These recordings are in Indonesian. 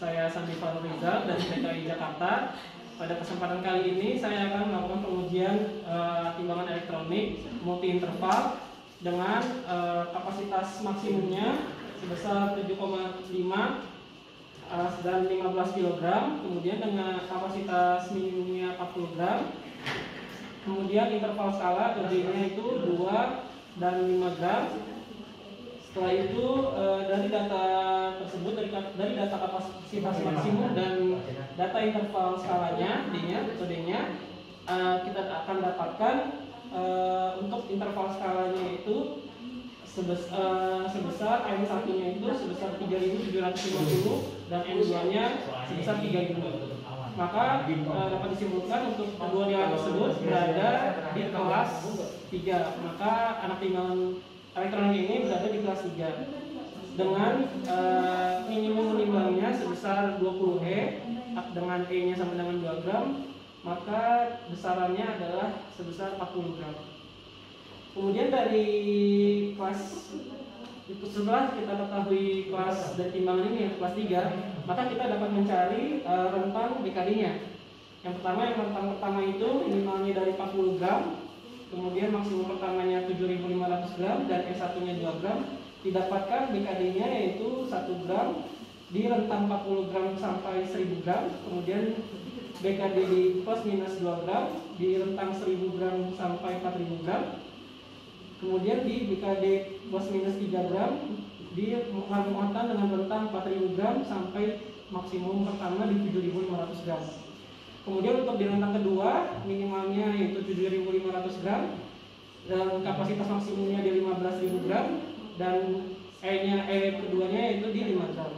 Saya Sandi Farul Rizal dari DKI Jakarta. Pada kesempatan kali ini saya akan melakukan pengujian timbangan elektronik multi interval dengan kapasitas maksimumnya sebesar 7,5 dan 15 kg, kemudian dengan kapasitas minimumnya 40 gram. Kemudian interval skala terdirinya itu 2 dan 5 gram. Setelah itu dari data tersebut, dari data kapasitas maksimum dan data interval skalanya, D-nya, kita akan dapatkan untuk interval skalanya itu sebesar N1-nya itu sebesar 3.750 dan N2-nya sebesar 3.000. Maka dapat disimpulkan untuk kedua nilai tersebut berada di kelas 3. Maka anak timbangan elektronik ini berada di kelas 3 dengan minimum menimbangnya sebesar 20 E dengan E-nya sama dengan 2 gram, maka besarannya adalah sebesar 40 gram. Kemudian dari kelas itu, setelah kita ketahui kelas dan timbangan ini kelas 3, maka kita dapat mencari rentang BKD-nya. Yang rentang pertama itu minimalnya dari 40 gram, kemudian maksimum pertamanya 7.500 gram dan S1-nya 2 gram. Didapatkan BKD-nya yaitu 1 gram di rentang 40 gram sampai 1000 gram, kemudian BKD di plus minus 2 gram di rentang 1000 gram sampai 4000 gram. Kemudian di BKD plus minus 3 gram di muatan dengan rentang 4000 gram sampai maksimum pertama di 7500 gram. Kemudian untuk di rentang kedua minimalnya yaitu 7500 gram dan kapasitas maksimumnya di 15.000 gram dan E keduanya yaitu di 5 gram.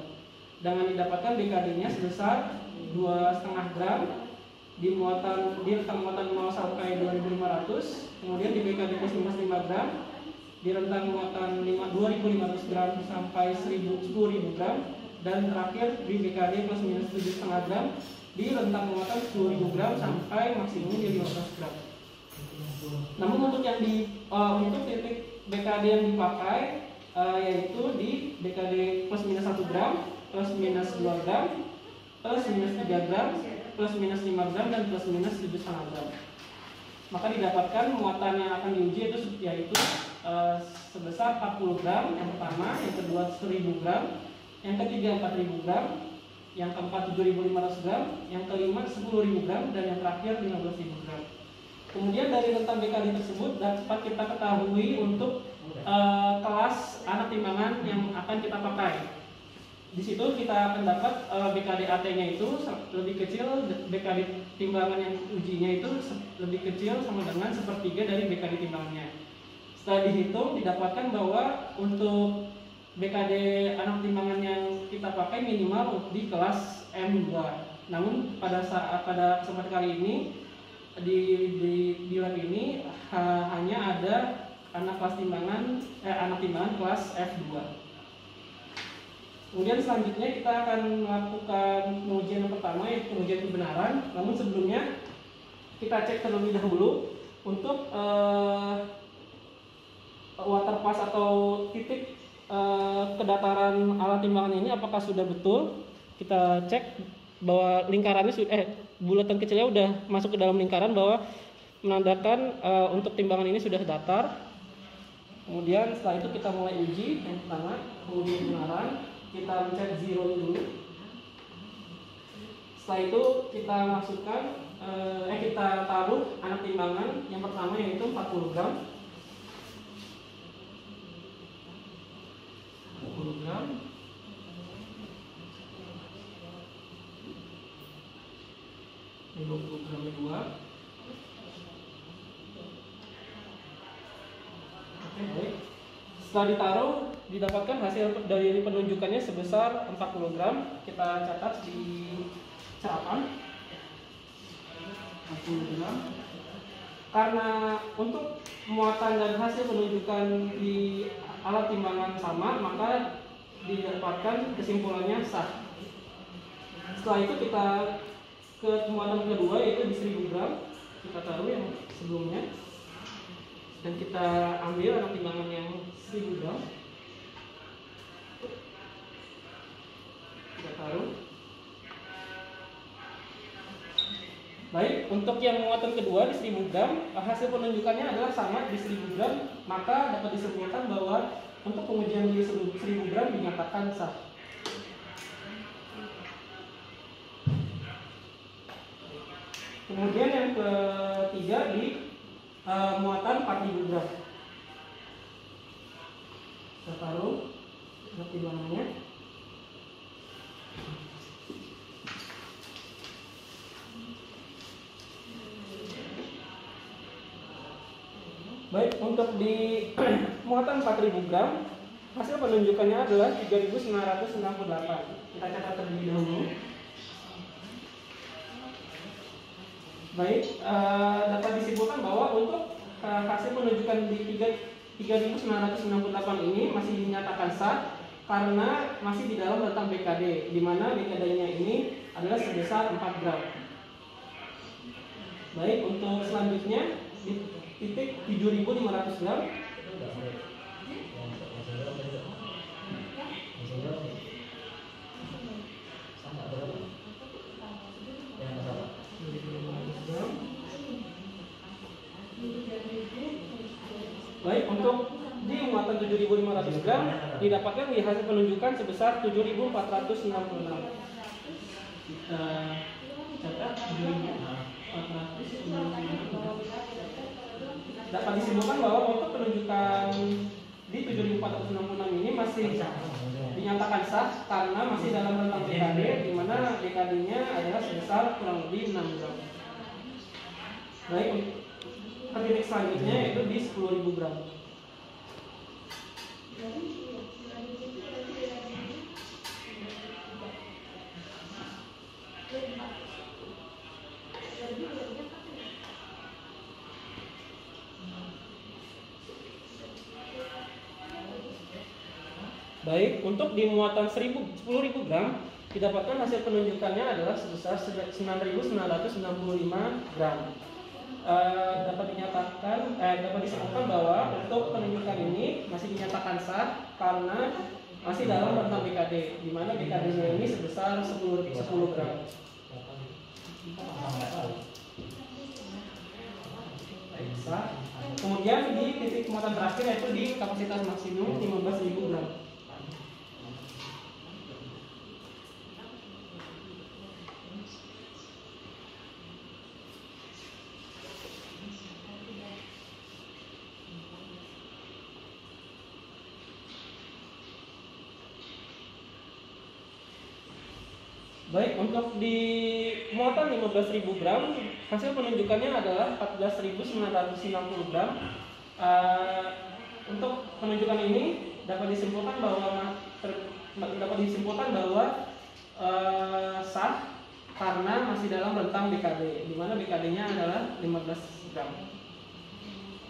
Dengan didapatkan BKD-nya sebesar 2,5 gram di rentang muatan 0 sampai 2500, kemudian di BKD plus minus 5 gram di rentang muatan 2500 gram sampai 10.000 gram, dan terakhir di BKD plus minus 7,5 gram di rentang muatan 10.000 gram sampai maksimum di 15 gram. Namun untuk untuk titik BKD yang dipakai yaitu di BKD plus minus 1 gram, plus minus 2 gram, plus minus 3 gram, plus minus 5 gram, dan plus minus 7,5 gram. Maka didapatkan muatan yang akan diuji yaitu sebesar 40 gram yang pertama, yang kedua 1000 gram, yang ketiga 4000 gram, yang keempat 7500 gram, yang kelima 10.000 gram, dan yang terakhir 15.000 gram. Kemudian dari rentang BKD tersebut dapat kita ketahui untuk kelas anak timbangan yang akan kita pakai. Di situ kita akan dapat BKD AT-nya itu lebih kecil, BKD timbangan yang ujinya itu lebih kecil sama dengan sepertiga dari BKD timbangannya. Setelah dihitung didapatkan bahwa untuk BKD anak timbangan yang kita pakai minimal di kelas M2. Namun pada kesempatan kali ini di lab ini hanya ada anak timbangan kelas F2. Kemudian selanjutnya kita akan melakukan pengujian yang pertama, yaitu pengujian kebenaran. Namun sebelumnya kita cek terlebih dahulu untuk water pass atau titik kedataran alat timbangan ini apakah sudah betul. Kita cek bahwa lingkarannya bulatan kecilnya udah masuk ke dalam lingkaran, bahwa menandakan untuk timbangan ini sudah datar. Kemudian setelah itu kita mulai uji yang pertama, pengujian kebenaran. Kita mencet zero dulu. Setelah itu kita masukkan, kita taruh anak timbangan yang pertama yaitu 40 gram. 40 gram. Ini 20 gram kedua. Oke, baik. Setelah ditaruh, didapatkan hasil dari penunjukannya sebesar 40 gram. Kita catat di cerapaan 40 gram. Karena untuk muatan dan hasil penunjukan di alat timbangan sama, maka didapatkan kesimpulannya sah. Setelah itu kita ke muatan kedua yaitu di 1000 gram. Kita taruh yang sebelumnya dan kita ambil anak timbangan yang 1000 gram. Kita taruh. untuk yang muatan kedua di 1000 gram, hasil penunjukannya adalah sama di 1000 gram, maka dapat disimpulkan bahwa untuk pengujian di 1000 gram dinyatakan sah. Kemudian yang ketiga di muatan 4000 gram. Kita taruh timbangannya. Baik, untuk di muatan 4000 gram, hasil penunjukannya adalah 3968. Kita catat terlebih dahulu. Baik, dapat disimpulkan bahwa untuk hasil penunjukan di 3968 ini masih dinyatakan sah karena masih di dalam rentang BKD, di mana BKD-nya ini adalah sebesar 4 gram. Baik, untuk selanjutnya di titik 7500 gram. Baik, untuk di muatan 7500 gram didapatkan di hasil penunjukan sebesar 7466. Kita catat 7466. Dapat disimpulkan bahwa untuk penunjukan di 7466 ini masih dinyatakan sah karena masih dalam rentang BKD, di mana BKD-nya adalah sebesar kurang lebih 6 gram. Baik, titik selanjutnya yaitu di 10.000 gram. Baik, untuk di muatan 10.000 gram didapatkan hasil penunjukannya adalah sebesar 9.965 gram. Dapat disimpulkan bahwa untuk penunjukan ini masih dinyatakan sah karena masih dalam rentang BKD, di mana BKD-nya ini sebesar 10 gram. Sah. Kemudian di titik muatan terakhir yaitu di kapasitas maksimum 15.000 gram. Baik, untuk di muatan 15.000 gram hasil penunjukannya adalah 14.960 gram. Untuk penunjukan ini dapat disimpulkan bahwa sah karena masih dalam rentang BKD, di mana BKD-nya adalah 15 gram.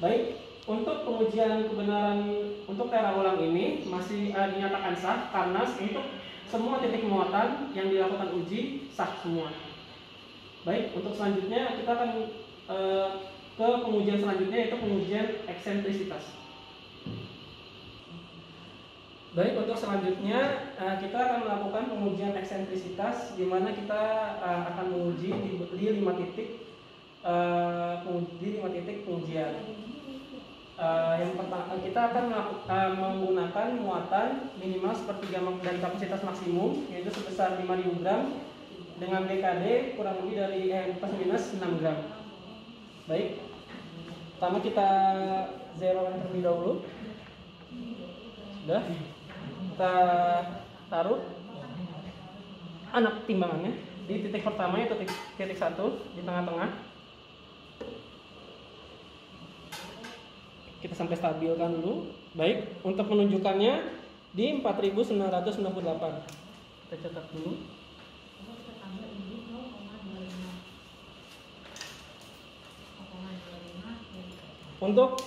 Baik, untuk pengujian kebenaran untuk tera ulang ini masih dinyatakan sah karena untuk semua titik muatan yang dilakukan uji sah semua. Baik, untuk selanjutnya kita akan ke pengujian selanjutnya yaitu pengujian eksentrisitas. Baik, untuk selanjutnya kita akan melakukan pengujian eksentrisitas di mana kita akan menguji di 5 titik pengujian. Yang pertama kita akan menggunakan muatan minimal sepertiga dari kapasitas maksimum yaitu sebesar 5.000 gram dengan BKD kurang lebih dari plus minus 6 gram. Baik, pertama kita zerokan terlebih dahulu. Sudah, kita taruh anak timbangannya di titik pertama yaitu titik 1 di tengah-tengah. Kita sampai stabilkan dulu. Baik, untuk menunjukkannya di 4.968. Kita catat dulu. Untuk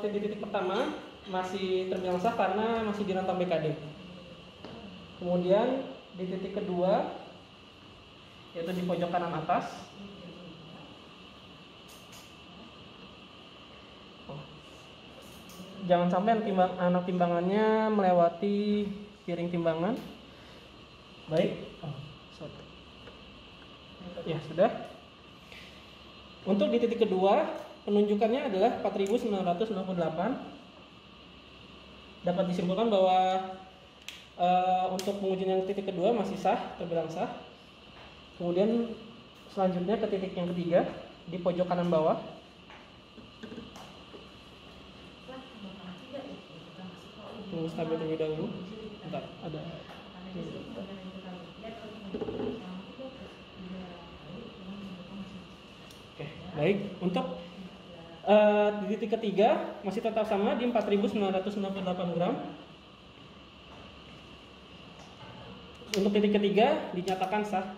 titik-titik pertama masih terbilang sah karena masih di rentang BKD. Kemudian di titik kedua yaitu di pojok kanan atas. Jangan sampai anak timbangannya melewati piring timbangan. Baik, ya sudah. Untuk di titik kedua, penunjukannya adalah 4998. Dapat disimpulkan bahwa untuk pengujian yang titik kedua masih sah, terbilang sah. Kemudian selanjutnya ke titik yang ketiga di pojok kanan bawah. Tunggu stabil terlebih dahulu. Bentar, ada. Oke, baik. Untuk di titik ketiga masih tetap sama di 4998 gram. Untuk titik ketiga dinyatakan sah.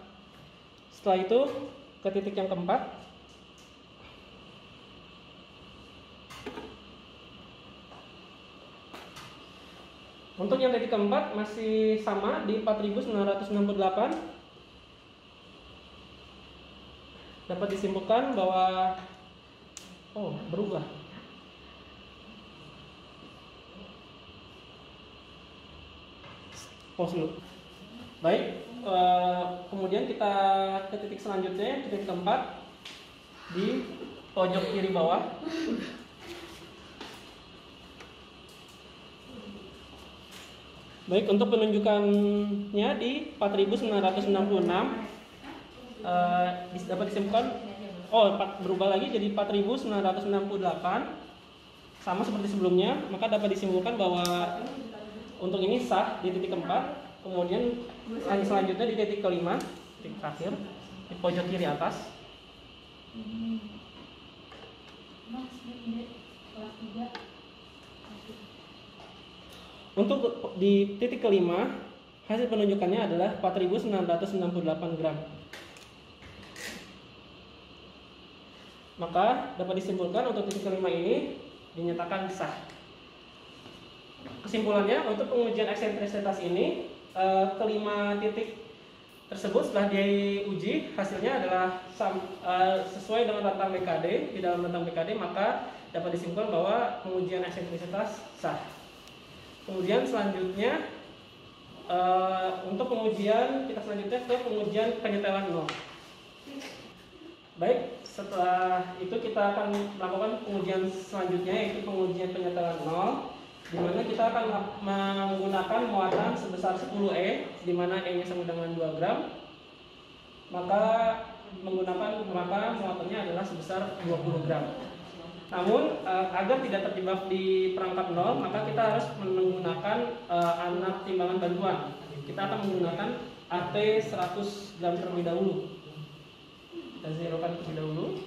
Setelah itu ke titik yang keempat. Untuk yang titik keempat masih sama di 4968. Dapat disimpulkan bahwa berubah. Pause dulu. Baik, kemudian kita ke titik selanjutnya, titik keempat di pojok kiri bawah. Baik, untuk penunjukannya di 4966 dapat disimpulkan berubah lagi jadi 4968 sama seperti sebelumnya, maka dapat disimpulkan bahwa untuk ini sah di titik keempat. Kemudian selanjutnya di titik kelima, titik terakhir di pojok kiri atas. Untuk di titik kelima, hasil penunjukannya adalah 4968 gram. Maka dapat disimpulkan untuk titik kelima ini dinyatakan sah. Kesimpulannya, untuk pengujian eksentrisitas ini, kelima titik tersebut setelah diuji hasilnya adalah sesuai dengan rentang BKD. Di dalam rentang BKD, maka dapat disimpulkan bahwa pengujian eksentrisitas sah. Kemudian selanjutnya untuk pengujian, kita selanjutnya ke pengujian penyetelan nol. Baik, setelah itu kita akan melakukan pengujian selanjutnya, yaitu pengujian penyetelan nol, di mana kita akan menggunakan muatan sebesar 10E, di mana E-nya sama dengan 2 gram. Maka muatannya adalah sebesar 20 gram. Namun agar tidak terjebak di perangkap nol, maka kita harus menggunakan alat timbangan bantuan. Kita akan menggunakan AT 100 gram terlebih dahulu. Kita zerokan terlebih dahulu.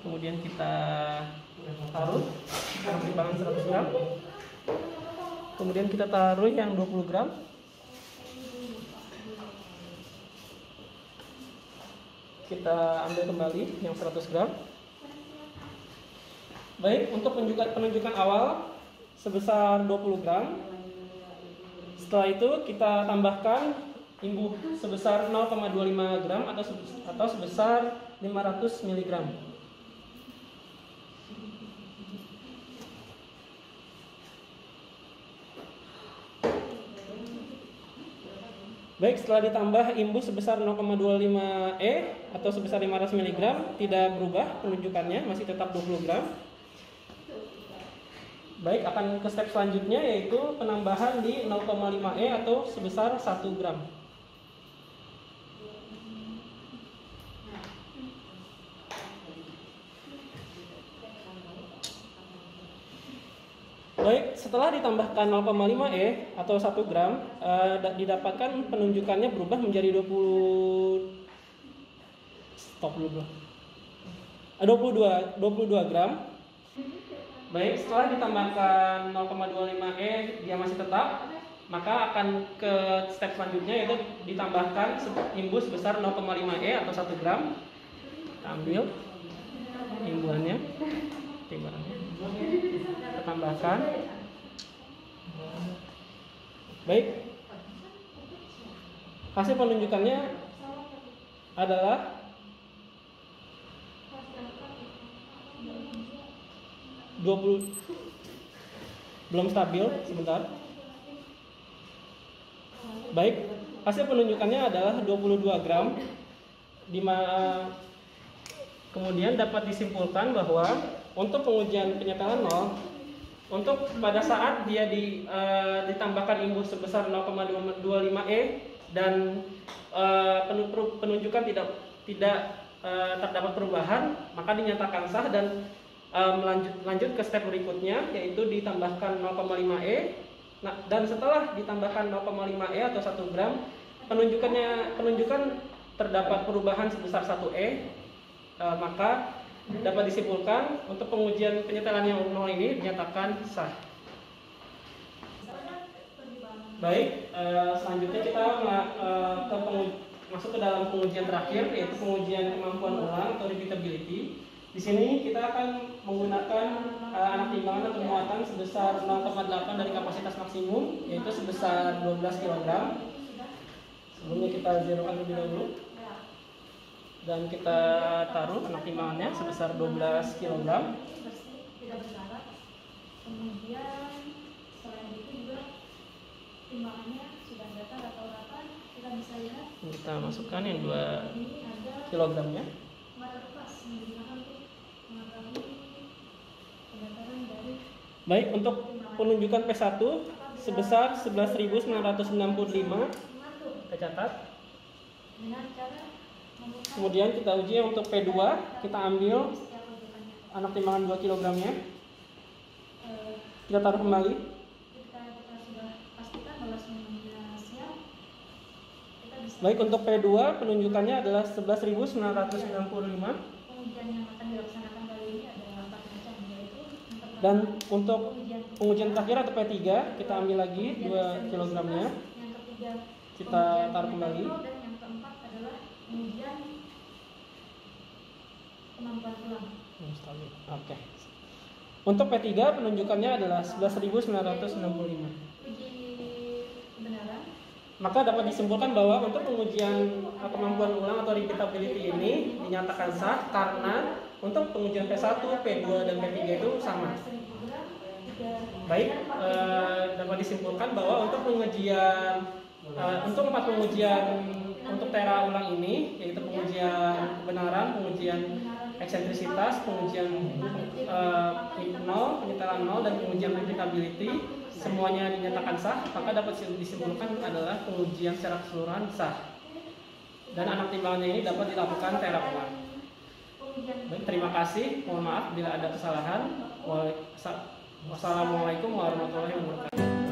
Kemudian kita taruh timbangan 100 gram. Kemudian kita taruh yang 20 gram. Kita ambil kembali yang 100 gram. Baik, untuk penunjukan awal sebesar 20 gram. Setelah itu kita tambahkan imbuh sebesar 0,25 gram atau sebesar 500 mg. Baik, setelah ditambah imbuh sebesar 0,25 E atau sebesar 500 mg, tidak berubah penunjukannya, masih tetap 20 gram. Baik, akan ke step selanjutnya, yaitu penambahan di 0,5 E atau sebesar 1 gram. Baik, setelah ditambahkan 0,5 E atau 1 gram, didapatkan penunjukannya berubah menjadi 22 gram. Baik, setelah ditambahkan 0,25 E dia masih tetap, maka akan ke step selanjutnya, yaitu ditambahkan imbuh sebesar 0,5 E atau 1 gram. Kita ambil imbuhannya, timbangannya, kita tambahkan. Baik, hasil penunjukannya adalah 20, belum stabil, sebentar. Baik, hasil penunjukannya adalah 22 gram. Kemudian dapat disimpulkan bahwa untuk pengujian penyetelan nol, untuk pada saat dia ditambahkan imbus sebesar 0,25 E dan penunjukan tidak terdapat perubahan, maka dinyatakan sah dan lanjut ke step berikutnya, yaitu ditambahkan 0,5 E. Nah, dan setelah ditambahkan 0,5 E atau 1 gram, penunjukan terdapat perubahan sebesar 1 E, maka dapat disimpulkan untuk pengujian penyetelan yang nol ini dinyatakan sah. Baik, selanjutnya kita masuk ke dalam pengujian terakhir, yaitu pengujian kemampuan ulang atau repeatability. Di sini kita akan menggunakan anak timbangan atau muatan sebesar 0,8 dari kapasitas maksimum, yaitu sebesar 12 kg. Sebelumnya kita zerokan terlebih dahulu. Dan kita taruh anak timbangannya sebesar 12 kg. Kemudian selain itu juga timbangannya sudah datar atau rata, kita bisa lihat. Kita masukkan yang 2 kg nya. Baik, untuk penunjukan P1 sebesar 11.965, kita catat. Kemudian kita uji untuk P2, kita ambil anak timbangan 2 kg nya. Kita taruh kembali. Baik, untuk P2 penunjukannya adalah 11.965. Dan untuk pengujian terakhir atau P3, kita ambil lagi 2 kg nya. Kita taruh kembali. Kemudian kemampuan ulang. Oke. Untuk P3 penunjukannya adalah 11.965. Maka dapat disimpulkan bahwa untuk pengujian kemampuan ulang atau repeatability ini dinyatakan sah karena untuk pengujian P1, P2 dan P3 itu sama. Baik, dapat disimpulkan bahwa untuk pengujian untuk 4 pengujian untuk tera ulang ini, yaitu pengujian kebenaran, pengujian eksentrisitas, pengujian nol, penyetelan nol, dan pengujian repeatability, semuanya dinyatakan sah, maka dapat disimpulkan adalah pengujian secara keseluruhan sah. Dan anak timbangannya ini dapat dilakukan tera ulang. Baik, terima kasih. Mohon maaf bila ada kesalahan. Wassalamualaikum warahmatullahi wabarakatuh.